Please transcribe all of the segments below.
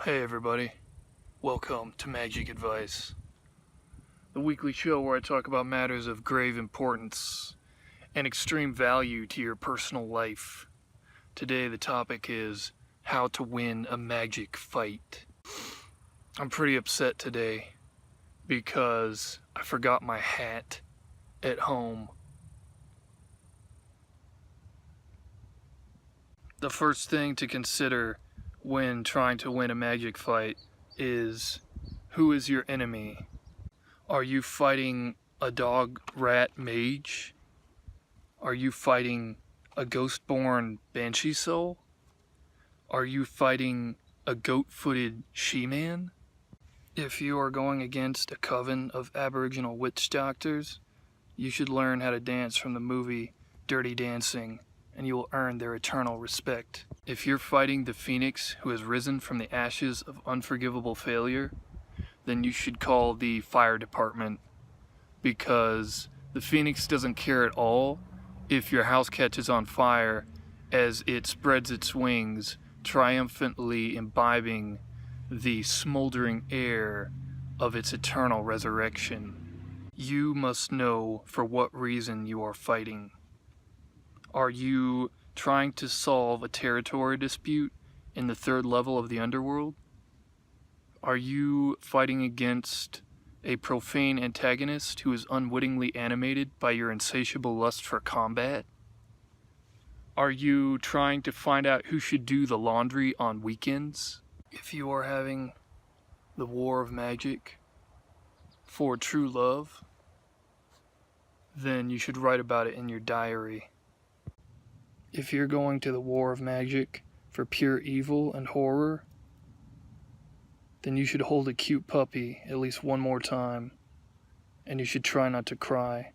Hey everybody, welcome to Magic Advice, the weekly show where I talk about matters of grave importance and extreme value to your personal life. Today the topic is how to win a magic fight. I'm pretty upset today because I forgot my hat at home. The first thing to consider when trying to win a magic fight is, who is your enemy? Are you fighting a dog rat mage? Are you fighting a ghost-born banshee soul? Are you fighting a goat-footed she-man? If you are going against a coven of aboriginal witch doctors, you should learn how to dance from the movie Dirty Dancing, and you will earn their eternal respect. If you're fighting the phoenix who has risen from the ashes of unforgivable failure, then you should call the fire department, because the phoenix doesn't care at all if your house catches on fire as it spreads its wings, triumphantly imbibing the smoldering air of its eternal resurrection. You must know for what reason you are fighting. Are you trying to solve a territory dispute in the third level of the underworld? Are you fighting against a profane antagonist who is unwittingly animated by your insatiable lust for combat? Are you trying to find out who should do the laundry on weekends? If you are having the war of magic for true love, then you should write about it in your diary. If you're going to the war of magic for pure evil and horror, then you should hold a cute puppy at least one more time, and you should try not to cry.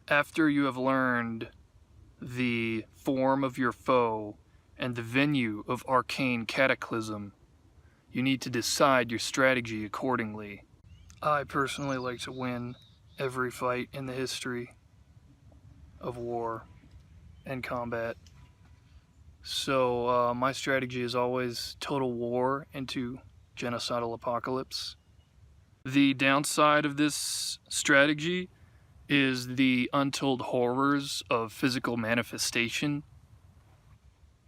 After you have learned the form of your foe and the venue of arcane cataclysm, you need to decide your strategy accordingly. I personally like to win every fight in the history of war and combat. So my strategy is always total war into genocidal apocalypse. The downside of this strategy is the untold horrors of physical manifestation.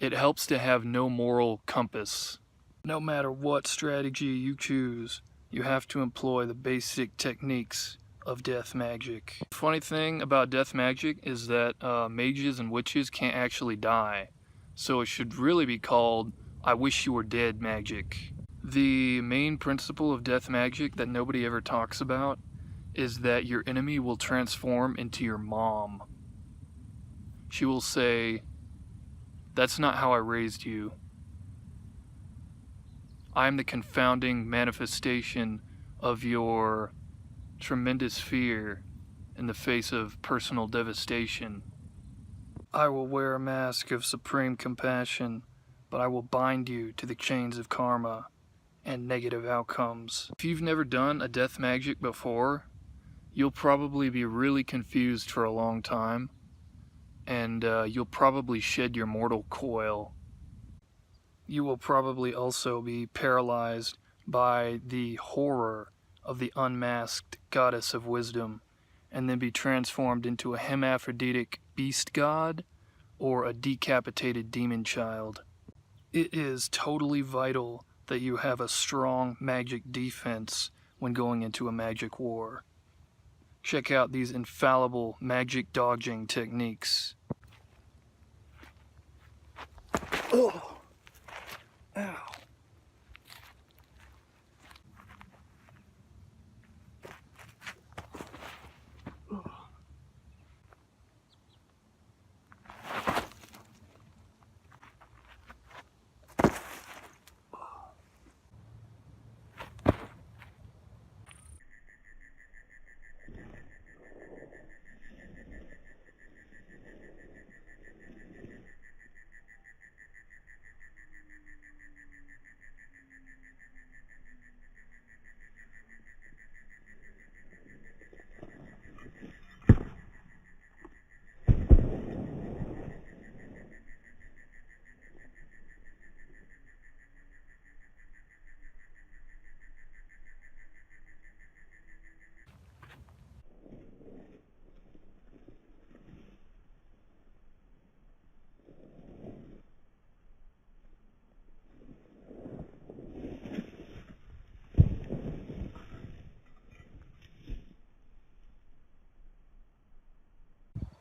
It helps to have no moral compass. No matter what strategy you choose, you have to employ the basic techniques of death magic. The funny thing about death magic is that mages and witches can't actually die, so it should really be called I wish you were dead magic. The main principle of death magic that nobody ever talks about is that your enemy will transform into your mom. She will say, "That's not how I raised you. I'm the confounding manifestation of your tremendous fear in the face of personal devastation. I will wear a mask of supreme compassion, but I will bind you to the chains of karma and negative outcomes." If you've never done a death magic before, you'll probably be really confused for a long time, and you'll probably shed your mortal coil. You will probably also be paralyzed by the horror of the unmasked goddess of wisdom, and then be transformed into a hermaphroditic beast god or a decapitated demon child. It is totally vital that you have a strong magic defense when going into a magic war. Check out these infallible magic dodging techniques. Oh, ow.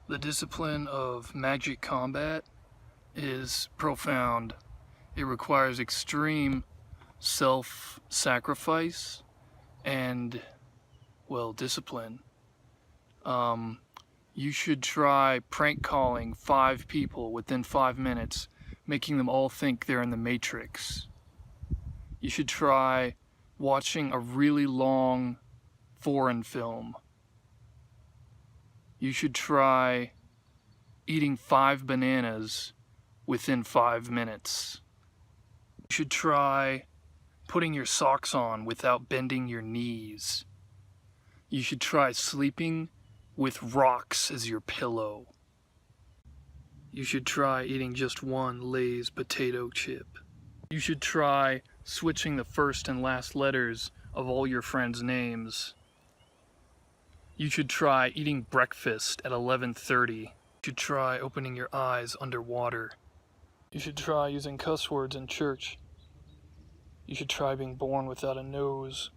The discipline of magic combat is profound. It requires extreme self-sacrifice and, well, discipline. You should try prank calling 5 people within 5 minutes, making them all think they're in the Matrix. You should try watching a really long foreign film. You should try eating 5 bananas within 5 minutes. You should try putting your socks on without bending your knees. You should try sleeping with rocks as your pillow. You should try eating just one Lay's potato chip. You should try switching the first and last letters of all your friends' names. You should try eating breakfast at 11:30. You should try opening your eyes underwater. You should try using cuss words in church. You should try being born without a nose.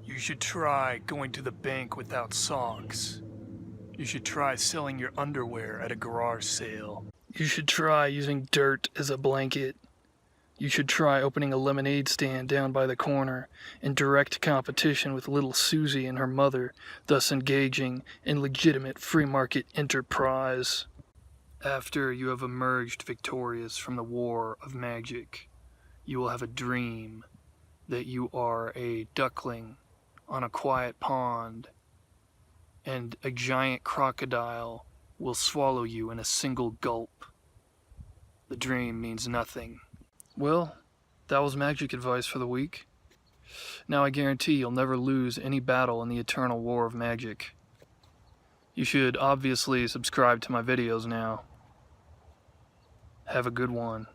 You should try going to the bank without socks. You should try selling your underwear at a garage sale. You should try using dirt as a blanket. You should try opening a lemonade stand down by the corner in direct competition with little Susie and her mother, thus engaging in legitimate free market enterprise. After you have emerged victorious from the war of magic, you will have a dream that you are a duckling on a quiet pond, and a giant crocodile will swallow you in a single gulp. The dream means nothing. Well, that was magic advice for the week. Now I guarantee you'll never lose any battle in the eternal war of magic. You should obviously subscribe to my videos now. Have a good one.